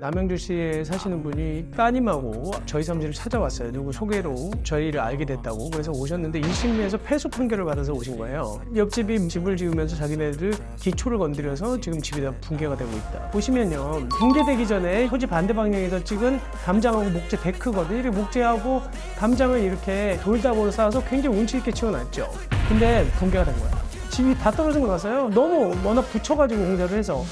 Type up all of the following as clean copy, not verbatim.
남양주시에 사시는 분이 따님하고 저희 사무실을 찾아왔어요. 누구 소개로 저희를 알게 됐다고. 그래서 오셨는데 1심에서 패소 판결을 받아서 오신 거예요. 옆집이 집을 지으면서 자기네들 기초를 건드려서 지금 집이 다 붕괴가 되고 있다. 보시면요, 붕괴되기 전에 토지 반대 방향에서 찍은 담장하고 목재 데크거든요. 이렇게 목재하고 담장을 이렇게 돌담으로 쌓아서 굉장히 운치 있게 치워놨죠. 근데 붕괴가 된 거야. 집이 다 떨어진 거 같아요. 너무 워낙 붙여가지고 공사를 해서.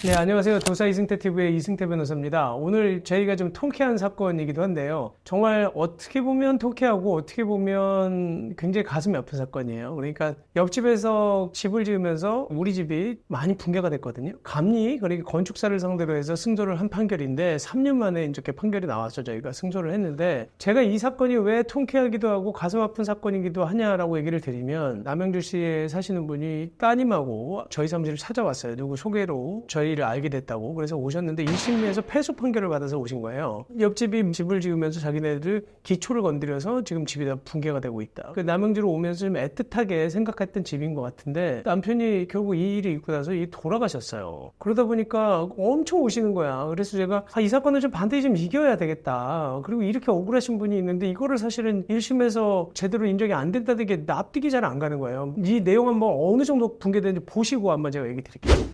네, 안녕하세요. 도사 이승태TV의 이승태 변호사입니다. 오늘 저희가 좀 통쾌한 사건이기도 한데요. 정말 어떻게 보면 통쾌하고 어떻게 보면 굉장히 가슴이 아픈 사건이에요. 그러니까 옆집에서 집을 지으면서 우리 집이 많이 붕괴가 됐거든요. 감리, 그러니까 건축사를 상대로 해서 승소를 한 판결인데 3년 만에 이렇게 판결이 나와서 저희가 승소를 했는데, 제가 이 사건이 왜 통쾌하기도 하고 가슴 아픈 사건이기도 하냐라고 얘기를 드리면, 남양주시에 사시는 분이 따님하고 저희 사무실을 찾아왔어요. 누구 소개로 저희를 알게 됐다고. 그래서 오셨는데 1심에서 패소 판결을 받아서 오신 거예요. 옆집이 집을 지으면서 자기네들 기초를 건드려서 지금 집이 다 붕괴가 되고 있다. 그 남양주로 오면서 좀 애틋하게 생각했던 집인 것 같은데, 남편이 결국 이 일이 있고 나서 돌아가셨어요. 그러다 보니까 엄청 오시는 거야. 그래서 제가 이 사건을 좀 반드시 좀 이겨야 되겠다. 그리고 이렇게 억울하신 분이 있는데 이거를 사실은 1심에서 제대로 인정이 안 된다는 게 납득이 잘 안 가는 거예요. 이 내용 한번 어느 정도 붕괴되는지 보시고 한번 제가 얘기 드릴게요.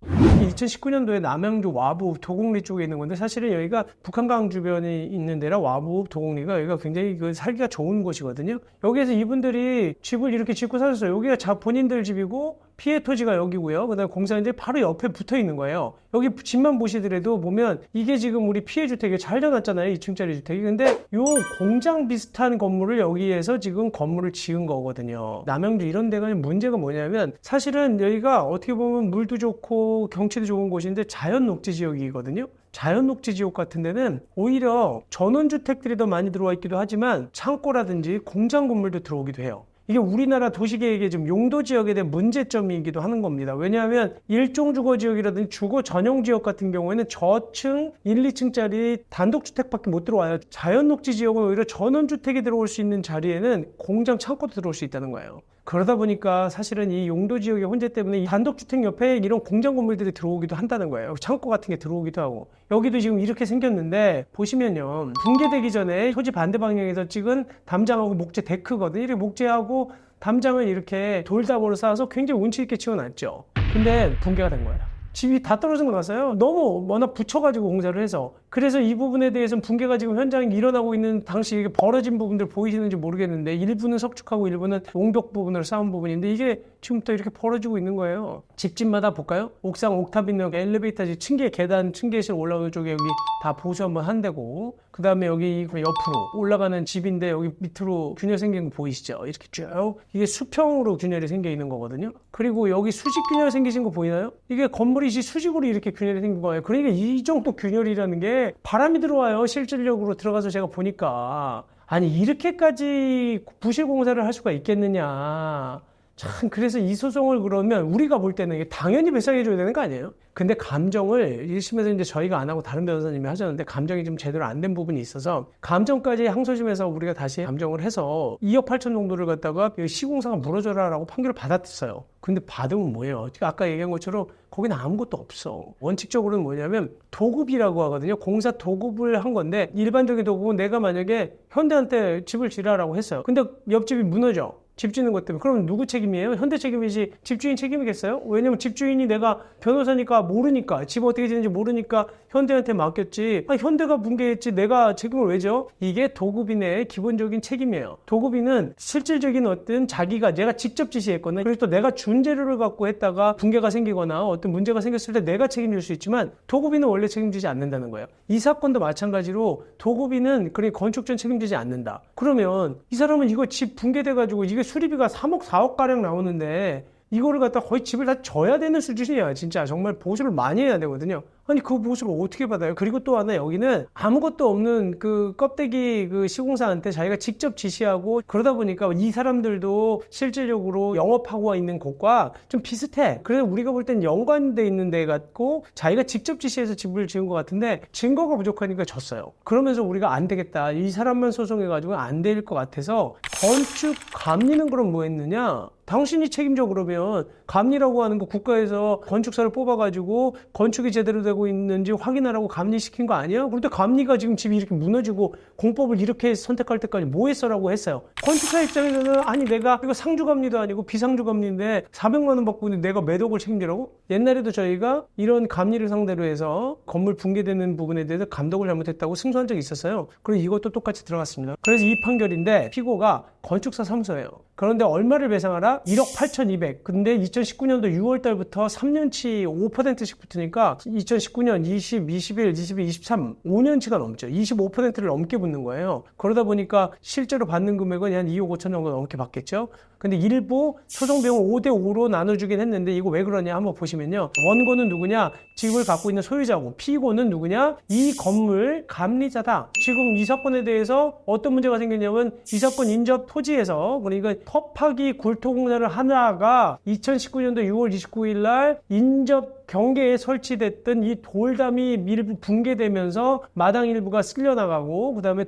2019년도에 남양주 와부 도곡리 쪽에 있는 건데, 사실은 여기가 북한강 주변에 있는 데라 와부 도곡리가 여기가 굉장히 살기가 좋은 곳이거든요. 여기에서 이분들이 집을 이렇게 짓고 사셨어요. 여기가 본인들 집이고 피해 토지가 여기고요. 그다음에 공사인데 바로 옆에 붙어 있는 거예요. 여기 집만 보시더라도 보면 이게 지금 우리 피해 주택이 잘 져놨잖아요. 2층짜리 주택이. 근데 요 공장 비슷한 건물을 여기에서 지금 건물을 지은 거거든요. 남양주 이런 데가 문제가 뭐냐면, 사실은 여기가 어떻게 보면 물도 좋고 경치도 좋은 곳인데 자연 녹지 지역이거든요. 자연 녹지 지역 같은 데는 오히려 전원주택들이 더 많이 들어와 있기도 하지만 창고라든지 공장 건물도 들어오기도 해요. 이게 우리나라 도시계획의 좀 용도 지역에 대한 문제점이기도 하는 겁니다. 왜냐하면 일종주거 지역이라든지 주거 전용 지역 같은 경우에는 저층 1, 2층짜리 단독주택밖에 못 들어와요. 자연 녹지 지역은 오히려 전원주택이 들어올 수 있는 자리에는 공장 창고도 들어올 수 있다는 거예요. 그러다 보니까 사실은 이 용도 지역의 혼재 때문에 이 단독주택 옆에 이런 공장 건물들이 들어오기도 한다는 거예요. 창고 같은 게 들어오기도 하고. 여기도 지금 이렇게 생겼는데, 보시면요, 붕괴되기 전에 토지 반대 방향에서 찍은 담장하고 목재 데크거든요. 이렇게 목재하고 담장을 이렇게 돌담으로 쌓아서 굉장히 운치 있게 치워놨죠. 근데 붕괴가 된 거예요. 집이 다 떨어진 것 같아요. 너무 워낙 붙여가지고 공사를 해서. 그래서 이 부분에 대해서는 붕괴가 지금 현장에 일어나고 있는 당시 이게 벌어진 부분들 보이시는지 모르겠는데, 일부는 석축하고 일부는 옹벽 부분으로 쌓은 부분인데 이게 지금부터 이렇게 벌어지고 있는 거예요. 집집마다 볼까요? 옥상 옥탑 있는 엘리베이터 층계 계단 층계실 올라오는 쪽에 여기 다 보수 한번 한 데고, 그 다음에 여기 옆으로 올라가는 집인데 여기 밑으로 균열 생긴 거 보이시죠? 이렇게 쭉 이게 수평으로 균열이 생겨 있는 거거든요. 그리고 여기 수직 균열 생기신 거 보이나요? 이게 건물이 수직으로 이렇게 균열이 생긴 거예요. 그러니까 이 정도 균열이라는 게 바람이 들어와요. 실질적으로 들어가서 제가 보니까. 아니, 이렇게까지 부실 공사를 할 수가 있겠느냐. 참, 그래서 이 소송을 그러면 우리가 볼 때는 이게 당연히 배상해줘야 되는 거 아니에요? 근데 감정을 1심에서 이제 저희가 안 하고 다른 변호사님이 하셨는데, 감정이 좀 제대로 안 된 부분이 있어서 감정까지 항소심에서 우리가 다시 감정을 해서 2억 8천 정도를 갖다가 시공사가 물어줘라라고 판결을 받았어요. 근데 받으면 뭐예요? 아까 얘기한 것처럼 거기는 아무것도 없어. 원칙적으로는 뭐냐면 도급이라고 하거든요. 공사 도급을 한 건데, 일반적인 도급은 내가 만약에 현대한테 집을 지으라고 했어요. 근데 옆집이 무너져. 집 짓는 것 때문에. 그럼 누구 책임이에요? 현대 책임이지 집주인 책임이겠어요? 왜냐면 집주인이 내가 변호사니까 모르니까, 집 어떻게 지는지 모르니까 현대한테 맡겼지. 현대가 붕괴했지 내가 책임을 왜 져? 이게 도급인의 기본적인 책임이에요. 도급인은 실질적인 어떤 자기가 내가 직접 지시했거나, 그리고 또 내가 준 재료를 갖고 했다가 붕괴가 생기거나 어떤 문제가 생겼을 때 내가 책임질 수 있지만, 도급인은 원래 책임지지 않는다는 거예요. 이 사건도 마찬가지로 도급인은 건축전 책임지지 않는다. 그러면 이 사람은 이거 집 붕괴돼가지고 이게 수리비가 3억 4억 가량 나오는데 이거를 갖다 거의 집을 다 져야 되는 수준이야. 진짜 정말 보수를 많이 해야 되거든요. 아니 그 보수를 어떻게 받아요? 그리고 또 하나 여기는 아무것도 없는 그 껍데기 그 시공사한테 자기가 직접 지시하고 그러다 보니까 이 사람들도 실질적으로 영업하고 있는 곳과 좀 비슷해. 그래서 우리가 볼 땐 연관돼 있는 데 같고 자기가 직접 지시해서 집을 지은 것 같은데 증거가 부족하니까 졌어요. 그러면서 우리가 안 되겠다. 이 사람만 소송해가지고 안 될 것 같아서 건축 감리는 그럼 뭐 했느냐? 당신이 책임져. 그러면 감리라고 하는 거 국가에서 건축사를 뽑아가지고 건축이 제대로 되고 있는지 확인하라고 감리시킨 거 아니야? 그런데 감리가 지금 집이 이렇게 무너지고 공법을 이렇게 선택할 때까지 뭐 했어라고 했어요. 건축사 입장에서는 아니 내가 이거 상주감리도 아니고 비상주감리인데 400만 원 받고 있는데 내가 몇 억을 책임지라고? 옛날에도 저희가 이런 감리를 상대로 해서 건물 붕괴되는 부분에 대해서 감독을 잘못했다고 승소한 적이 있었어요. 그리고 이것도 똑같이 들어갔습니다. 그래서 이 판결인데 피고가 건축사 사무소예요. 그런데 얼마를 배상하라? 1억 8,200. 근데 2019년도 6월 달부터 3년치 5%씩 붙으니까 2019년, 20, 21, 22, 23, 5년치가 넘죠. 25%를 넘게 붙는 거예요. 그러다 보니까 실제로 받는 금액은 한 2억 5천 정도 넘게 받겠죠. 근데 일부 소송 비용 5대5로 나눠주긴 했는데 이거 왜 그러냐 한번 보시면요. 원고는 누구냐? 집을 갖고 있는 소유자고 피고는 누구냐? 이 건물 감리자다. 지금 이 사건에 대해서 어떤 문제가 생겼냐면 이 사건 인접 토지에서 그러니까 터파기 굴토공사를 하다가 2019년도 6월 29일 날 인접 경계에 설치됐던 이 돌담이 일부 붕괴되면서 마당 일부가 쓸려나가고 그 다음에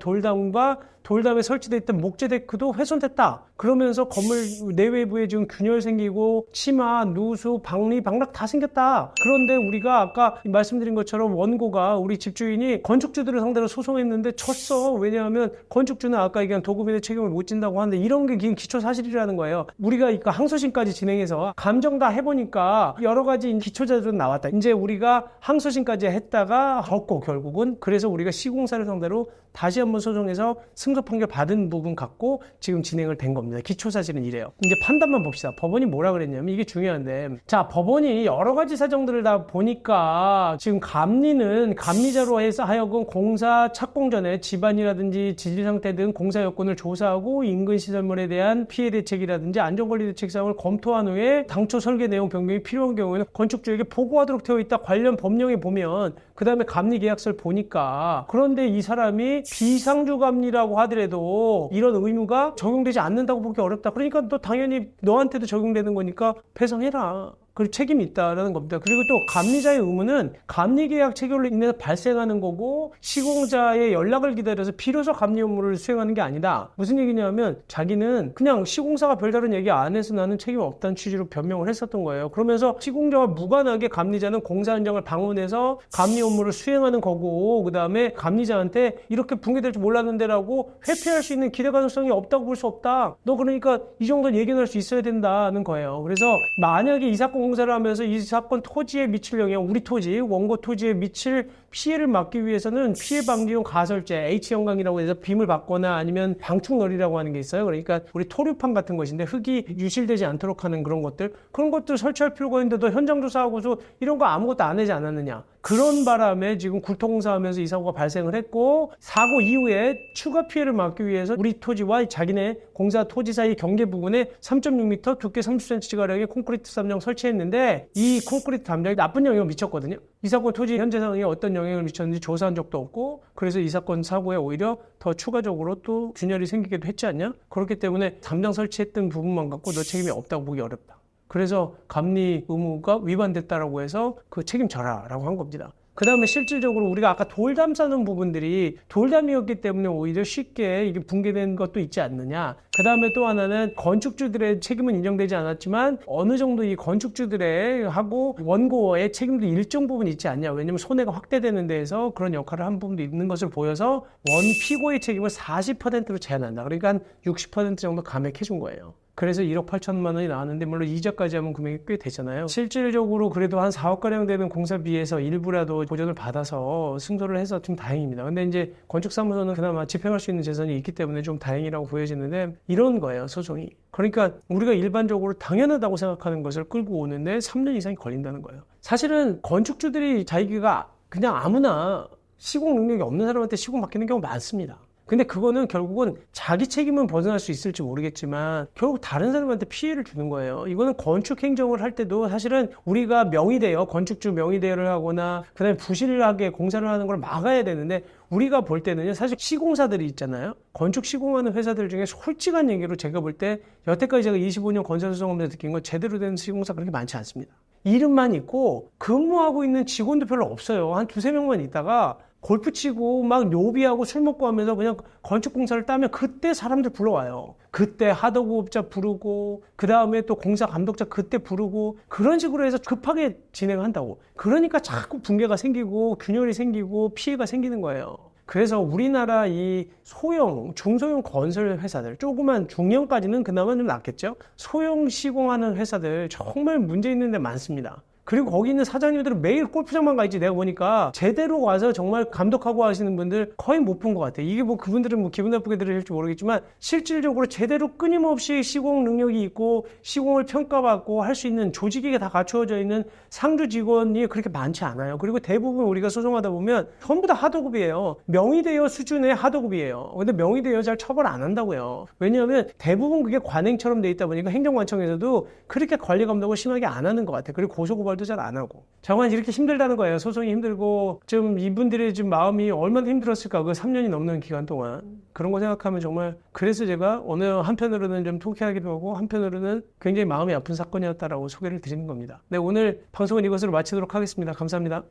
돌담에 설치되어 있던 목재 데크도 훼손됐다. 그러면서 건물 내외부에 지금 균열 생기고 치마, 누수, 방리, 방락 다 생겼다. 그런데 우리가 아까 말씀드린 것처럼 원고가 우리 집주인이 건축주들을 상대로 소송했는데 졌어. 왜냐하면 건축주는 아까 얘기한 도급인의 책임을 못 진다고 하는데 이런 게 지금 기초사실이라는 거예요. 우리가 항소심까지 진행해서 감정 다 해보니까 여러 가지 기초자들은 나왔다. 이제 우리가 항소심까지 했다가 졌고 결국은 그래서 우리가 시공사를 상대로 다시 한번 소송해서 승소 판결 받은 부분 갖고 지금 진행을 된 겁니다. 기초사실은 이래요. 이제 판단만 봅시다. 법원이 뭐라 그랬냐면 이게 중요한데 자 법원이 여러 가지 사정들을 다 보니까 지금 감리는 감리자로 해서 하여금 공사 착공 전에 집안이라든지 지질 상태 등 공사 여건을 조사하고 인근 시설물에 대한 피해 대책이라든지 안전관리 대책 사항을 검토한 후에 당초 설계 내용 변경이 필요한 경우에는 건축주에게 보고하도록 되어 있다. 관련 법령에 보면 그 다음에 감리 계약서를 보니까 그런데 이 사람이 비상주 감리라고 하더라도 이런 의무가 적용되지 않는다고 보기 어렵다. 그러니까 너 당연히 너한테도 적용되는 거니까 배상해라. 그리고 책임이 있다라는 겁니다. 그리고 또 감리자의 의무는 감리계약 체결로 인해서 발생하는 거고 시공자의 연락을 기다려서 비로소 감리 업무를 수행하는 게 아니다. 무슨 얘기냐면 자기는 그냥 시공사가 별다른 얘기 안 해서 나는 책임 없다는 취지로 변명을 했었던 거예요. 그러면서 시공자와 무관하게 감리자는 공사 현장을 방문해서 감리 업무를 수행하는 거고 그 다음에 감리자한테 이렇게 붕괴될 줄 몰랐는데라고 회피할 수 있는 기대 가능성이 없다고 볼 수 없다. 너 그러니까 이 정도는 예견할 수 있어야 된다는 거예요. 그래서 만약에 이 사건 공사를 하면서 이 사건 토지에 미칠 영향, 우리 토지, 원고 토지에 미칠 피해를 막기 위해서는 피해 방지용 가설제, H형광이라고 해서 빔을 받거나 아니면 방충널이라고 하는 게 있어요. 그러니까 우리 토류판 같은 것인데 흙이 유실되지 않도록 하는 그런 것들 설치할 필요가 있는데도 현장 조사하고서 이런 거 아무것도 안 하지 않았느냐. 그런 바람에 지금 굴토공사하면서 이 사고가 발생을 했고 사고 이후에 추가 피해를 막기 위해서 우리 토지와 자기네 공사 토지 사이 경계 부분에 3.6m 두께 30cm가량의 콘크리트 담장 설치했는데 이 콘크리트 담장이 나쁜 영향을 미쳤거든요. 이 사건 토지 현재 상황에 어떤 영향을 미쳤는지 조사한 적도 없고 그래서 이 사건 사고에 오히려 더 추가적으로 또 균열이 생기기도 했지 않냐? 그렇기 때문에 담장 설치했던 부분만 갖고 너 책임이 없다고 보기 어렵다. 그래서 감리 의무가 위반됐다라고 해서 그 책임져라라고 한 겁니다. 그 다음에 실질적으로 우리가 아까 돌담 싸는 부분들이 돌담이었기 때문에 오히려 쉽게 이게 붕괴된 것도 있지 않느냐. 그 다음에 또 하나는 건축주들의 책임은 인정되지 않았지만 어느 정도 이 건축주들의 하고 원고의 책임도 일정 부분 있지 않냐. 왜냐면 손해가 확대되는 데에서 그런 역할을 한 부분도 있는 것을 보여서 원피고의 책임을 40%로 제한한다. 그러니까 한 60% 정도 감액해 준 거예요. 그래서 1억 8천만 원이 나왔는데 물론 이자까지 하면 금액이 꽤 되잖아요. 실질적으로 그래도 한 4억가량 되는 공사비에서 일부라도 보전을 받아서 승소를 해서 좀 다행입니다. 근데 이제 건축사무소는 그나마 집행할 수 있는 재산이 있기 때문에 좀 다행이라고 보여지는데 이런 거예요, 소송이. 그러니까 우리가 일반적으로 당연하다고 생각하는 것을 끌고 오는데 3년 이상이 걸린다는 거예요. 사실은 건축주들이 자기가 그냥 아무나 시공 능력이 없는 사람한테 시공 맡기는 경우 많습니다. 근데 그거는 결국은 자기 책임은 벗어날 수 있을지 모르겠지만 결국 다른 사람한테 피해를 주는 거예요. 이거는 건축 행정을 할 때도 사실은 우리가 명의대여, 건축주 명의대여를 하거나 그다음에 부실하게 공사를 하는 걸 막아야 되는데 우리가 볼 때는요, 사실 시공사들이 있잖아요. 건축 시공하는 회사들 중에 솔직한 얘기로 제가 볼 때 여태까지 제가 25년 건설소송하면서 느낀 건 제대로 된 시공사 그렇게 많지 않습니다. 이름만 있고 근무하고 있는 직원도 별로 없어요. 한 두세 명만 있다가 골프 치고 막 요비하고 술 먹고 하면서 그냥 건축공사를 따면 그때 사람들 불러와요. 그때 하도급자 부르고 그 다음에 또 공사 감독자 그때 부르고 그런 식으로 해서 급하게 진행한다고. 그러니까 자꾸 붕괴가 생기고 균열이 생기고 피해가 생기는 거예요. 그래서 우리나라 이 소형, 중소형 건설 회사들, 조그만 중형까지는 그나마 좀 낫겠죠? 소형 시공하는 회사들 정말 문제 있는 데 많습니다. 그리고 거기 있는 사장님들은 매일 골프장만 가 있지. 내가 보니까 제대로 와서 정말 감독하고 하시는 분들 거의 못 본 것 같아. 이게 뭐 그분들은 뭐 기분 나쁘게 들으실지 모르겠지만 실질적으로 제대로 끊임없이 시공 능력이 있고 시공을 평가받고 할 수 있는 조직이 다 갖추어져 있는 상주 직원이 그렇게 많지 않아요. 그리고 대부분 우리가 소송하다 보면 전부 다 하도급이에요. 명의대여 수준의 하도급이에요. 근데 명의대여 잘 처벌 안 한다고요. 왜냐하면 대부분 그게 관행처럼 돼 있다 보니까 행정관청에서도 그렇게 관리 감독을 심하게 안 하는 것 같아. 그리고 고소고발도 잘 안 하고. 장관 이렇게 힘들다는 거예요. 소송이 힘들고 좀 이분들의 좀 마음이 얼마나 힘들었을까. 그 3년이 넘는 기간 동안. 그런 거 생각하면 정말 그래서 제가 어느 한편으로는 좀 통쾌하기도 하고 한편으로는 굉장히 마음이 아픈 사건이었다라고 소개를 드리는 겁니다. 네, 오늘 방송은 이것으로 마치도록 하겠습니다. 감사합니다.